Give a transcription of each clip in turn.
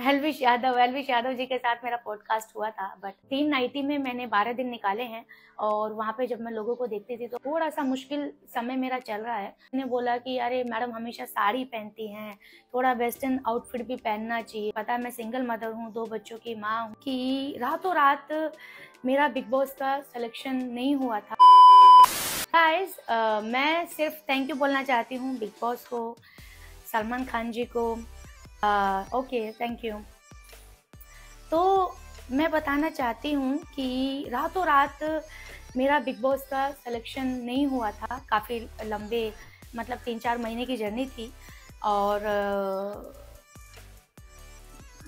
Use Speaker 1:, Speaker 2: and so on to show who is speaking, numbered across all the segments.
Speaker 1: एलविश यादव जी के साथ मेरा पॉडकास्ट हुआ था, बट 390 में मैंने 12 दिन निकाले हैं। और वहाँ पे जब मैं लोगों को देखती थी तो थोड़ा सा मुश्किल समय मेरा चल रहा है। उन्होंने बोला कि अरे मैडम हमेशा साड़ी पहनती हैं, थोड़ा वेस्टर्न आउटफिट भी पहनना चाहिए। पता है मैं सिंगल मदर हूँ, 2 बच्चों की माँ हूँ, कि रातों रात मेरा बिग बॉस का सिलेक्शन नहीं हुआ था। गाइस, मैं सिर्फ थैंक यू बोलना चाहती हूँ बिग बॉस को, सलमान खान जी को। Okay, thank you. तो मैं बताना चाहती हूँ कि रातों रात मेरा बिग बॉस का सिलेक्शन नहीं हुआ था। काफ़ी लंबे, मतलब 3-4 महीने की जर्नी थी। और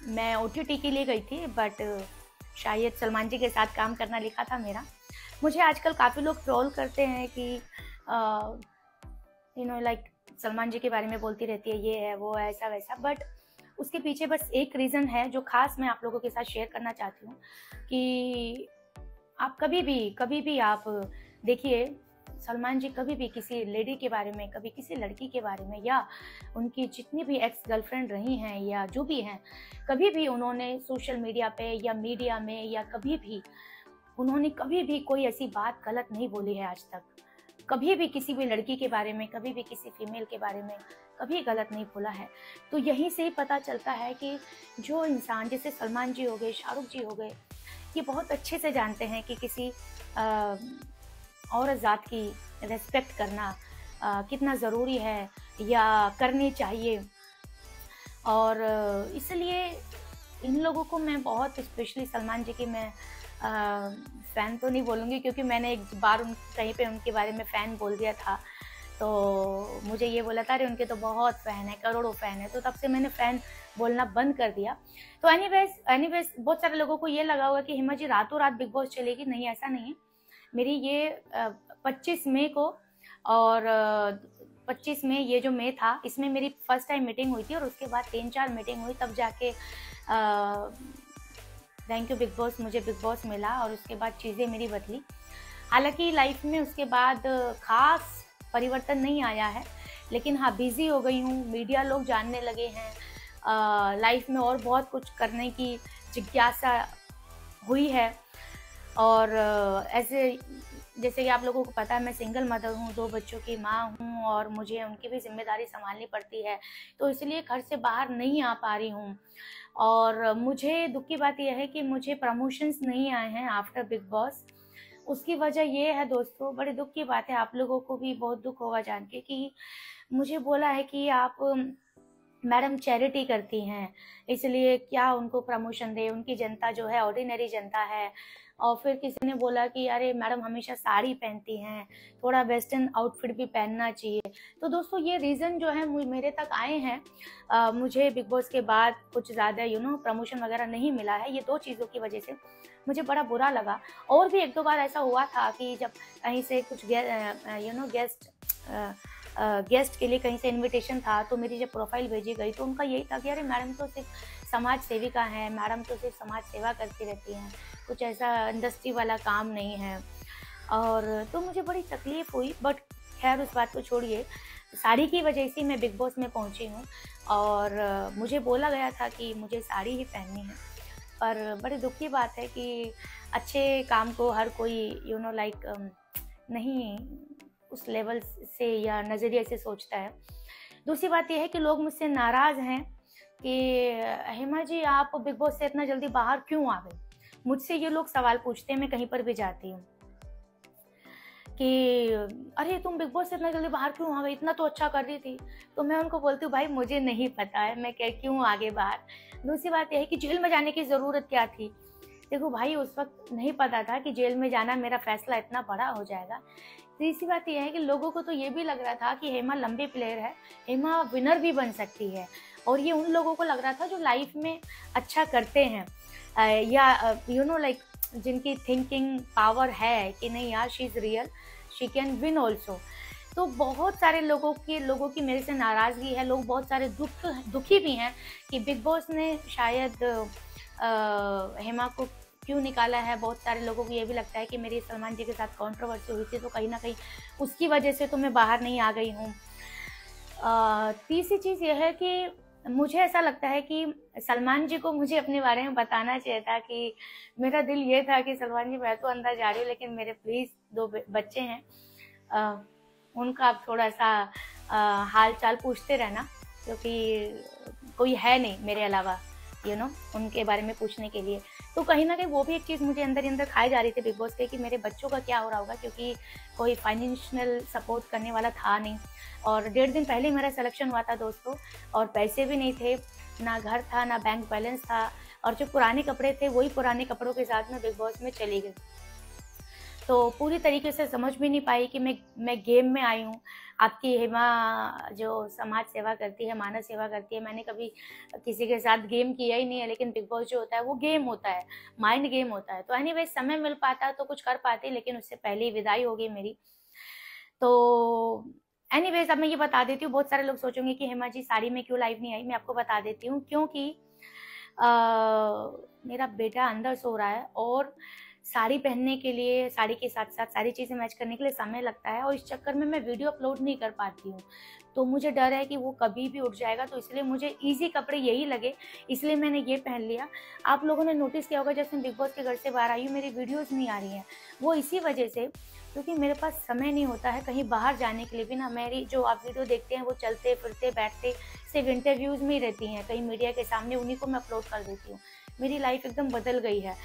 Speaker 1: मैं OTT के लिए गई थी, बट शायद सलमान जी के साथ काम करना लिखा था मेरा। मुझे आजकल काफ़ी लोग ट्रोल करते हैं कि लाइक सलमान जी के बारे में बोलती रहती है, ये है वो है ऐसा वैसा। बट उसके पीछे बस एक रीज़न है जो खास मैं आप लोगों के साथ शेयर करना चाहती हूँ कि आप कभी भी आप देखिए, सलमान जी कभी भी किसी लेडी के बारे में, कभी किसी लड़की के बारे में, या उनकी जितनी भी एक्स गर्लफ्रेंड रही हैं या जो भी हैं, कभी भी उन्होंने सोशल मीडिया पे या मीडिया में या उन्होंने कभी भी कोई ऐसी बात गलत नहीं बोली है आज तक। कभी भी किसी भी लड़की के बारे में, कभी भी किसी फीमेल के बारे में कभी गलत नहीं बोला है। तो यहीं से ही पता चलता है कि जो इंसान, जैसे सलमान जी हो गए, शाहरुख जी हो गए, ये बहुत अच्छे से जानते हैं कि किसी औरत ज़ात की रेस्पेक्ट करना कितना ज़रूरी है या करनी चाहिए। और इसलिए इन लोगों को मैं बहुत, स्पेशली सलमान जी की मैं फ़ैन तो नहीं बोलूँगी, क्योंकि मैंने एक बार कहीं पे उनके बारे में फ़ैन बोल दिया था, तो मुझे ये बोला था अरे उनके तो बहुत फ़ैन है, करोड़ों फ़ैन है। तो तब से मैंने फ़ैन बोलना बंद कर दिया। तो एनीवेज़ बहुत सारे लोगों को ये लगा होगा कि हिमा जी रातों रात बिग बॉस चलेगी। नहीं, ऐसा नहीं है। मेरी ये 25 मई को, और 25 मई ये जो मई था, इसमें मेरी फर्स्ट टाइम मीटिंग हुई थी, और उसके बाद 3-4 मीटिंग हुई, तब जाके थैंक यू बिग बॉस, मुझे बिग बॉस मिला, और उसके बाद चीज़ें मेरी बदली। हालांकि लाइफ में उसके बाद खास परिवर्तन नहीं आया है, लेकिन हाँ बिज़ी हो गई हूँ, मीडिया लोग जानने लगे हैं, लाइफ में और बहुत कुछ करने की जिज्ञासा हुई है। और ऐसे जैसे कि आप लोगों को पता है मैं सिंगल मदर हूँ, 2 बच्चों की माँ हूँ, और मुझे उनकी भी जिम्मेदारी संभालनी पड़ती है, तो इसलिए घर से बाहर नहीं आ पा रही हूँ। और मुझे दुख की बात यह है कि मुझे प्रमोशंस नहीं आए हैं आफ्टर बिग बॉस। उसकी वजह ये है दोस्तों, बड़े दुख की बात है, आप लोगों को भी बहुत दुख होगा जान के, कि मुझे बोला है कि आप मैडम चैरिटी करती हैं, इसलिए क्या उनको प्रमोशन दे, उनकी जनता जो है ऑर्डिनरी जनता है। और फिर किसी ने बोला कि अरे मैडम हमेशा साड़ी पहनती हैं, थोड़ा वेस्टर्न आउटफिट भी पहनना चाहिए। तो दोस्तों ये रीज़न जो है मेरे तक आए हैं। मुझे बिग बॉस के बाद कुछ ज़्यादा प्रमोशन वगैरह नहीं मिला है। ये 2 चीज़ों की वजह से मुझे बड़ा बुरा लगा। और भी 1-2 बार ऐसा हुआ था कि जब कहीं से कुछ गेस्ट के लिए कहीं से इनविटेशन था, तो मेरी जब प्रोफाइल भेजी गई तो उनका यही था कि अरे मैडम तो सिर्फ समाज सेविका हैं, मैडम तो सिर्फ समाज सेवा करती रहती हैं, कुछ ऐसा इंडस्ट्री वाला काम नहीं है। और तो मुझे बड़ी तकलीफ़ हुई, बट खैर उस बात को छोड़िए। साड़ी की वजह से मैं बिग बॉस में पहुंची हूं, और मुझे बोला गया था कि मुझे साड़ी ही पहननी है। पर बड़ी दुख की बात है कि अच्छे काम को हर कोई नहीं उस लेवल से या नज़रिए से सोचता है। दूसरी बात यह है कि लोग मुझसे नाराज़ हैं कि हेमा जी आप बिग बॉस से इतना जल्दी बाहर क्यों आ गई। मुझसे ये लोग सवाल पूछते हैं, मैं कहीं पर भी जाती हूँ, कि अरे तुम बिग बॉस से इतना जल्दी बाहर क्यों आ गई, इतना तो अच्छा कर रही थी। तो मैं उनको बोलती हूँ भाई मुझे नहीं पता है मैं क्यों आगे बाहर। दूसरी बात यह है कि जेल में जाने की ज़रूरत क्या थी। देखो भाई उस वक्त नहीं पता था कि जेल में जाना मेरा फैसला इतना बड़ा हो जाएगा। तीसरी बात यह है कि लोगों को तो ये भी लग रहा था कि हेमा लंबी प्लेयर है, हेमा विनर भी बन सकती है। और ये उन लोगों को लग रहा था जो लाइफ में अच्छा करते हैं, या जिनकी थिंकिंग पावर है कि नहीं यार she is real, she can win also. तो बहुत सारे लोगों की मेरे से नाराज़गी है। लोग बहुत सारे दुखी भी हैं कि बिग बॉस ने शायद हेमा को क्यों निकाला है। बहुत सारे लोगों को ये भी लगता है कि मेरी सलमान जी के साथ कंट्रोवर्सी हुई थी, तो कहीं ना कहीं उसकी वजह से तो मैं बाहर नहीं आ गई हूँ। तीसरी चीज़ यह है कि मुझे ऐसा लगता है कि सलमान जी को मुझे अपने बारे में बताना चाहिए था कि मेरा दिल ये था कि सलमान जी मैं तो अंदर जा रही हूँ, लेकिन मेरे प्लीज़ 2 बच्चे हैं, उनका आप थोड़ा सा हाल चाल पूछते रहना, क्योंकि कोई है नहीं मेरे अलावा उनके बारे में पूछने के लिए। तो कहीं ना कहीं वो भी एक चीज़ मुझे अंदर ही अंदर खाई जा रही थी बिग बॉस के, कि मेरे बच्चों का क्या हो रहा होगा, क्योंकि कोई फाइनेंशियल सपोर्ट करने वाला था नहीं। और 1.5 दिन पहले मेरा सिलेक्शन हुआ था दोस्तों, और पैसे भी नहीं थे, ना घर था, ना बैंक बैलेंस था, और जो पुराने कपड़े थे वही पुराने कपड़ों के साथ में बिग बॉस में चली गई। तो पूरी तरीके से समझ भी नहीं पाई कि मैं गेम में आई हूँ। आपकी हेमा जो समाज सेवा करती है, मानव सेवा करती है, मैंने कभी किसी के साथ गेम किया ही नहीं है, लेकिन बिग बॉस जो होता है वो गेम होता है, माइंड गेम होता है। तो एनीवेज समय मिल पाता तो कुछ कर पाती, लेकिन उससे पहले ही विदाई हो गई मेरी। तो एनीवेज अब मैं ये बता देती हूँ, बहुत सारे लोग सोचेंगे कि हेमा जी साड़ी में क्यों लाइव नहीं आई। मैं आपको बता देती हूँ, क्योंकि मेरा बेटा अंदर सो रहा है, और साड़ी पहनने के लिए, साड़ी के साथ साथ सारी चीज़ें मैच करने के लिए समय लगता है, और इस चक्कर में मैं वीडियो अपलोड नहीं कर पाती हूँ। तो मुझे डर है कि वो कभी भी उठ जाएगा, तो इसलिए मुझे इजी कपड़े यही लगे, इसलिए मैंने ये पहन लिया। आप लोगों ने नोटिस किया होगा, जैसे मैं बिग बॉस के घर से बाहर आई हूँ, मेरी वीडियोज़ नहीं आ रही हैं, वो इसी वजह से, क्योंकि मेरे पास समय नहीं होता है कहीं बाहर जाने के लिए भी ना। मेरी जो आप वीडियो देखते हैं वो चलते फिरते बैठते सिर्फ इंटरव्यूज़ में ही रहती हैं, कहीं मीडिया के सामने, उन्हीं को मैं अपलोड कर देती हूँ। मेरी लाइफ एकदम बदल गई है।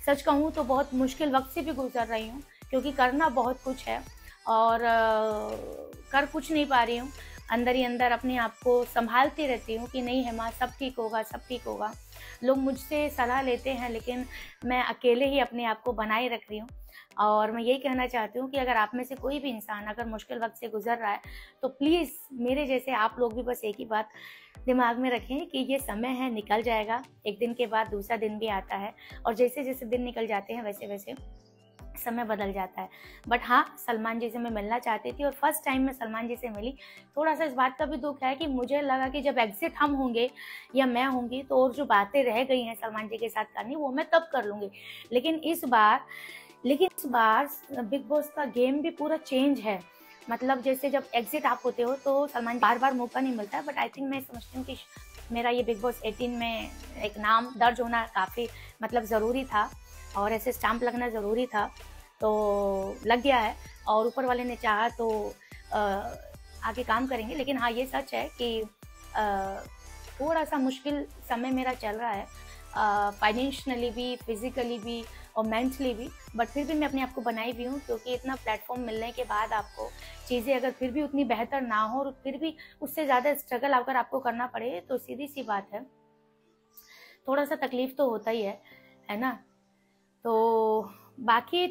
Speaker 1: सच कहूँ तो बहुत मुश्किल वक्त से भी गुजर रही हूँ, क्योंकि करना बहुत कुछ है और कर कुछ नहीं पा रही हूँ। अंदर ही अंदर अपने आप को संभालती रहती हूँ कि नहीं हेमा, सब ठीक होगा, सब ठीक होगा। लोग मुझसे सलाह लेते हैं, लेकिन मैं अकेले ही अपने आप को बनाए रख रही हूँ। और मैं यही कहना चाहती हूँ कि अगर आप में से कोई भी इंसान अगर मुश्किल वक्त से गुजर रहा है, तो प्लीज़ मेरे जैसे आप लोग भी बस एक ही बात दिमाग में रखें कि ये समय है, निकल जाएगा। एक दिन के बाद दूसरा दिन भी आता है, और जैसे जैसे दिन निकल जाते हैं वैसे वैसे समय बदल जाता है। बट हाँ, सलमान जी से मैं मिलना चाहती थी, और फर्स्ट टाइम मैं सलमान जी से मिली। थोड़ा सा इस बात का भी दुख है कि मुझे लगा कि जब एग्जिट हम होंगे या मैं होंगी, तो और जो बातें रह गई हैं सलमान जी के साथ करनी, वो मैं तब कर लूँगी। लेकिन इस बार बिग बॉस का गेम भी पूरा चेंज है। मतलब जैसे जब एग्जिट आप होते हो तो सलमान बार बार मौका नहीं मिलता है, बट आई थिंक मैं समझती हूँ कि मेरा ये बिग बॉस 18 में एक नाम दर्ज होना काफ़ी मतलब ज़रूरी था, और ऐसे स्टैंप लगना ज़रूरी था, तो लग गया है। और ऊपर वाले ने चाहा तो आगे काम करेंगे। लेकिन हाँ, ये सच है कि थोड़ा सा मुश्किल समय मेरा चल रहा है, फाइनेंशियली भी, फिजिकली भी और मेंटली भी। बट फिर भी मैं अपने आप को बनाई भी हूँ, क्योंकि इतना प्लेटफॉर्म मिलने के बाद आपको चीज़ें अगर फिर भी उतनी बेहतर ना हो, और फिर भी उससे ज़्यादा स्ट्रगल अगर आपको करना पड़े, तो सीधी सी बात है, थोड़ा सा तकलीफ तो होता ही है ना। तो बाकी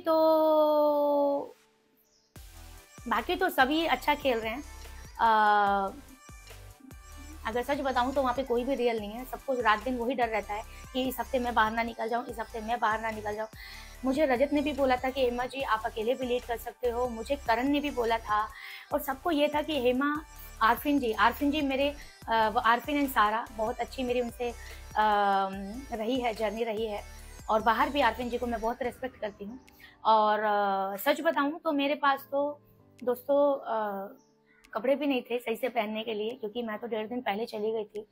Speaker 1: तो सभी अच्छा खेल रहे हैं। अगर सच बताऊं तो वहाँ पे कोई भी रियल नहीं है। सबको रात दिन वही डर रहता है कि इस हफ्ते मैं बाहर ना निकल जाऊं, इस हफ्ते मैं बाहर ना निकल जाऊं। मुझे रजत ने भी बोला था कि हेमा जी आप अकेले भी लीड कर सकते हो, मुझे करण ने भी बोला था, और सबको ये था कि हेमा, आरफिन जी मेरे आरफिन एंड सारा बहुत अच्छी मेरी उनसे रही है, जर्नी रही है, और बाहर भी आरफिन जी को मैं बहुत रिस्पेक्ट करती हूँ। और सच बताऊँ तो मेरे पास तो दोस्तों कपड़े भी नहीं थे सही से पहनने के लिए, क्योंकि मैं तो 1.5 दिन पहले चली गई थी।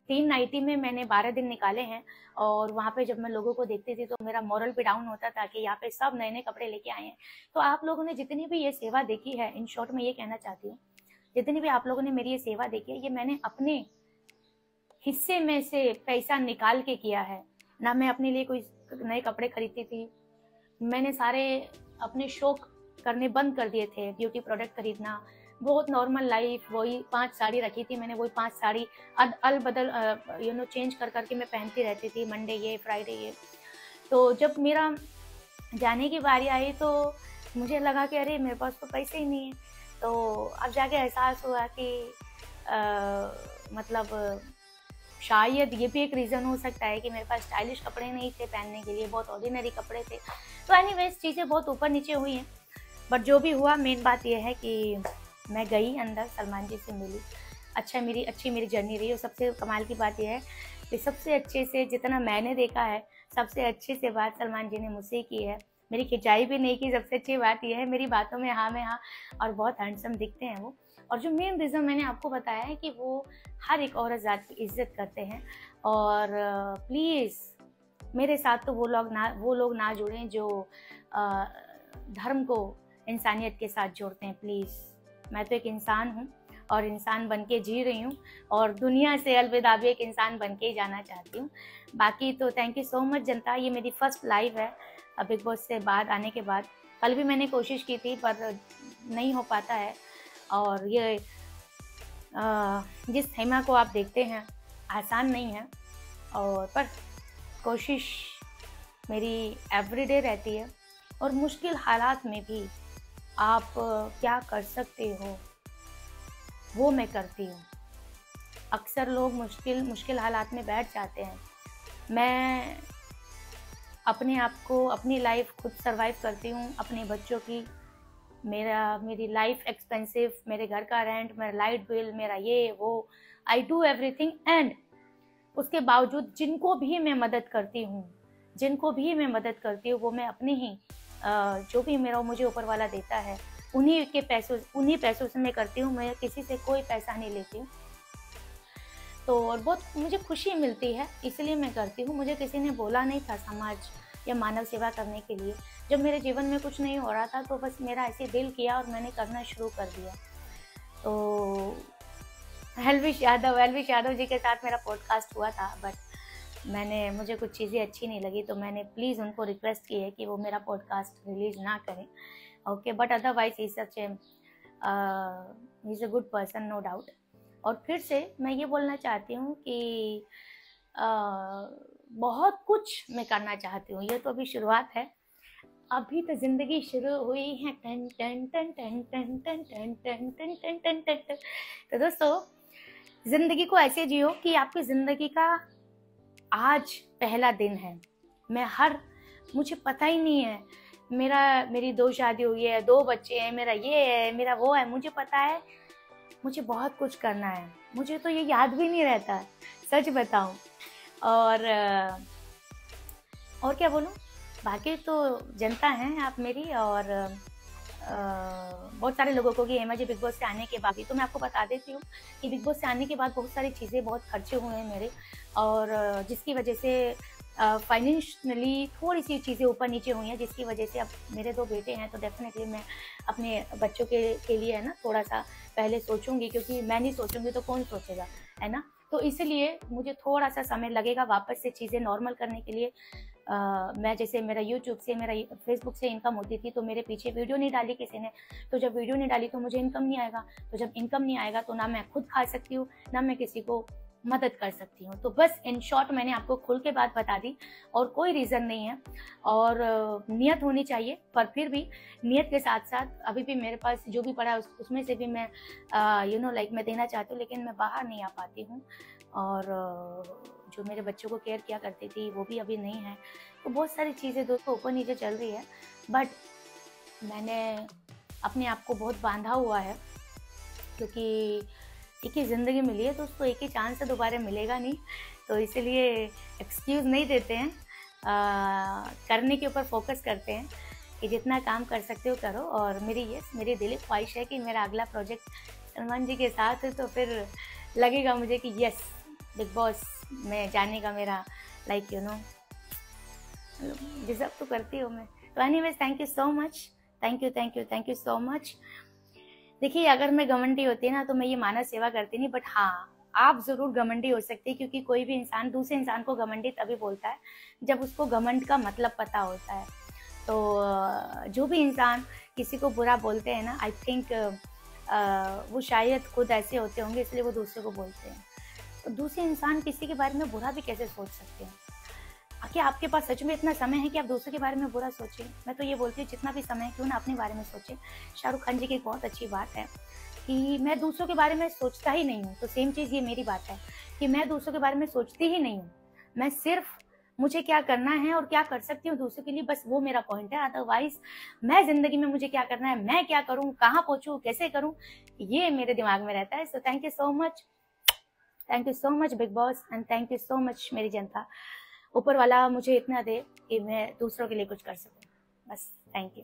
Speaker 1: 3 नाइटी में मैंने 12 दिन निकाले हैं, और वहाँ पे जब मैं लोगों को देखती थी तो मेरा मोरल भी डाउन होता था कि यहाँ पे सब नए नए कपड़े लेके आए हैं। तो आप लोगों ने जितनी भी ये सेवा देखी है, इन शॉर्ट में ये कहना चाहती हूँ, जितनी भी आप लोगों ने मेरी ये सेवा देखी है, ये मैंने अपने हिस्से में से पैसा निकाल के किया है ना। मैं अपने लिए कोई नए कपड़े खरीदती थी, मैंने सारे अपने शौक करने बंद कर दिए थे, ब्यूटी प्रोडक्ट खरीदना, बहुत नॉर्मल लाइफ। वही 5 साड़ी रखी थी मैंने, वही 5 साड़ी अल बदल चेंज कर करके मैं पहनती रहती थी, मंडे ये, फ्राइडे ये। तो जब मेरा जाने की बारी आई तो मुझे लगा कि अरे मेरे पास तो पैसे ही नहीं है। तो अब जाके एहसास हुआ कि मतलब शायद ये भी एक रीज़न हो सकता है कि मेरे पास स्टाइलिश कपड़े नहीं थे पहनने के लिए, बहुत ऑर्डिनरी कपड़े थे। तो एनीवेज चीज़ें बहुत ऊपर नीचे हुई हैं, बट जो भी हुआ, मेन बात यह है कि मैं गई अंदर, सलमान जी से मिली, अच्छी मेरी जर्नी रही। और सबसे कमाल की बात यह है कि सबसे अच्छे से, जितना मैंने देखा है, सबसे अच्छे से बात सलमान जी ने मुझसे की है। मेरी खिंचाई भी नहीं की। सबसे अच्छी बात यह है, मेरी बातों में हाँ में हाँ, और बहुत हैंडसम दिखते हैं वो। और जो मेन रीज़न मैंने आपको बताया है कि वो हर एक औरत ज़ात की इज्जत करते हैं। और प्लीज़ मेरे साथ तो वो लोग ना जुड़ें जो धर्म को इंसानियत के साथ जोड़ते हैं। प्लीज़, मैं तो एक इंसान हूँ और इंसान बन के जी रही हूँ और दुनिया से अलविदा भी एक इंसान बन के ही जाना चाहती हूँ। बाकी तो थैंक यू सो मच जनता। ये मेरी फर्स्ट लाइव है बिग बॉस से बाद आने के बाद। कल भी मैंने कोशिश की थी पर नहीं हो पाता है। और ये जिस हेमा को आप देखते हैं आसान नहीं है, और पर कोशिश मेरी एवरीडे रहती है। और मुश्किल हालात में भी आप क्या कर सकते हो वो मैं करती हूँ। अक्सर लोग मुश्किल हालात में बैठ जाते हैं। मैं अपने आप को, अपनी लाइफ खुद सरवाइव करती हूँ, अपने बच्चों की, मेरी लाइफ एक्सपेंसिव, मेरे घर का रेंट, मेरा लाइट बिल, मेरा ये वो, आई डू एवरीथिंग। एंड उसके बावजूद जिनको भी मैं मदद करती हूँ वो मैं अपनी ही जो भी मेरा मुझे ऊपर वाला देता है उन्हीं पैसों से मैं करती हूँ। मैं किसी से कोई पैसा नहीं लेती हूँ। तो और बहुत मुझे खुशी मिलती है, इसलिए मैं करती हूँ। मुझे किसी ने बोला नहीं था समाज या मानव सेवा करने के लिए। जब मेरे जीवन में कुछ नहीं हो रहा था तो बस मेरा ऐसे दिल किया और मैंने करना शुरू कर दिया। तो एलविश यादव जी के साथ मेरा पॉडकास्ट हुआ था, बट मुझे कुछ चीज़ें अच्छी नहीं लगी तो मैंने प्लीज़ उनको रिक्वेस्ट की है कि वो मेरा पॉडकास्ट रिलीज ना करें। Okay, but otherwise he is a good person, no doubt. और फिर से मैं ये बोलना चाहती हूँ कि बहुत कुछ मैं करना चाहती हूँ। ये तो अभी शुरुआत है, अभी तो जिंदगी शुरू हुई है। टन टन टन टन टन टन टन टन टन टन टन टन। तो दोस्तों, जिंदगी को ऐसे जियो कि आपकी जिंदगी का आज पहला दिन है। मुझे पता ही नहीं है, मेरी 2 शादी हुई है, 2 बच्चे हैं, मेरा ये है, मेरा वो है। मुझे पता है मुझे बहुत कुछ करना है, मुझे तो ये याद भी नहीं रहता है, सच बताऊं। और क्या बोलूं, बाकी तो जनता हैं आप मेरी। और बहुत सारे लोगों को कि हेमा जी बिग बॉस से आने के बाद, तो मैं आपको बता देती हूँ कि बिग बॉस से आने के बाद बहुत सारी चीज़ें, बहुत खर्चे हुए हैं मेरे, और जिसकी वजह से फाइनेंशियली थोड़ी सी चीज़ें ऊपर नीचे हुई हैं, जिसकी वजह से अब मेरे 2 बेटे हैं तो डेफिनेटली मैं अपने बच्चों के लिए है ना थोड़ा सा पहले सोचूंगी, क्योंकि मैं नहीं सोचूंगी तो कौन सोचेगा, है ना। तो इसलिए मुझे थोड़ा सा समय लगेगा वापस से चीज़ें नॉर्मल करने के लिए। मैं जैसे मेरा यूट्यूब से, मेरा फेसबुक से इनकम होती थी तो मेरे पीछे वीडियो नहीं डाली किसी ने, तो जब वीडियो नहीं डाली तो मुझे इनकम नहीं आएगा, तो जब इनकम नहीं आएगा तो ना मैं खुद खा सकती हूँ ना मैं किसी को मदद कर सकती हूँ। तो बस इन शॉर्ट मैंने आपको खुल के बात बता दी, और कोई रीज़न नहीं है। और नियत होनी चाहिए, पर फिर भी नियत के साथ साथ अभी भी मेरे पास जो भी पड़ा है उसमें से भी मैं मैं देना चाहती हूँ, लेकिन मैं बाहर नहीं आ पाती हूँ। और जो मेरे बच्चों को केयर किया करती थी वो भी अभी नहीं है। तो बहुत सारी चीज़ें दोस्तों ऊपर नीचे चल रही है, बट मैंने अपने आप को बहुत बांधा हुआ है, क्योंकि एक ही ज़िंदगी मिली है दोस्तों, एक ही चांस से दोबारा मिलेगा नहीं। तो इसलिए एक्सक्यूज़ नहीं देते हैं, करने के ऊपर फोकस करते हैं कि जितना काम कर सकते हो करो। और मेरी दिली ख्वाहिश है कि मेरा अगला प्रोजेक्ट सलमान जी के साथ है, तो फिर लगेगा मुझे कि यस, बिग बॉस में जाने का मेरा डिज़र्व तो करती हूँ मैं। तो anyways, thank you so much, thank you so much. देखिए, अगर मैं घमंडी होती ना तो मैं ये मानव सेवा करती नहीं, बट हाँ, आप ज़रूर घमंडी हो सकती है, क्योंकि कोई भी इंसान दूसरे इंसान को घमंडी तभी बोलता है जब उसको घमंड का मतलब पता होता है। तो जो भी इंसान किसी को बुरा बोलते हैं ना, आई थिंक वो शायद खुद ऐसे होते होंगे, इसलिए वो दूसरे को बोलते हैं। तो दूसरे इंसान किसी के बारे में बुरा भी कैसे सोच सकते हैं? क्या आपके पास सच में इतना समय है कि आप दूसरों के बारे में बुरा सोचें? मैं तो ये बोलती हूँ, जितना भी समय है क्यों ना अपने बारे में सोचें। शाहरुख खान जी की एक बहुत अच्छी बात है कि मैं दूसरों के बारे में सोचता ही नहीं हूँ। तो सेम चीज़ ये मेरी बात है कि मैं दूसरों के बारे में सोचती ही नहीं हूँ। मैं सिर्फ मुझे क्या करना है और क्या कर सकती हूँ दूसरों के लिए, बस वो मेरा पॉइंट है। अदरवाइज मैं ज़िंदगी में मुझे क्या करना है, मैं क्या करूँ, कहाँ पहुँचूँ, कैसे करूँ, ये मेरे दिमाग में रहता है। So thank you so much big boss, and thank you so much मेरी जनता। ऊपर वाला मुझे इतना दे कि मैं दूसरों के लिए कुछ कर सकूं, बस। Thank you.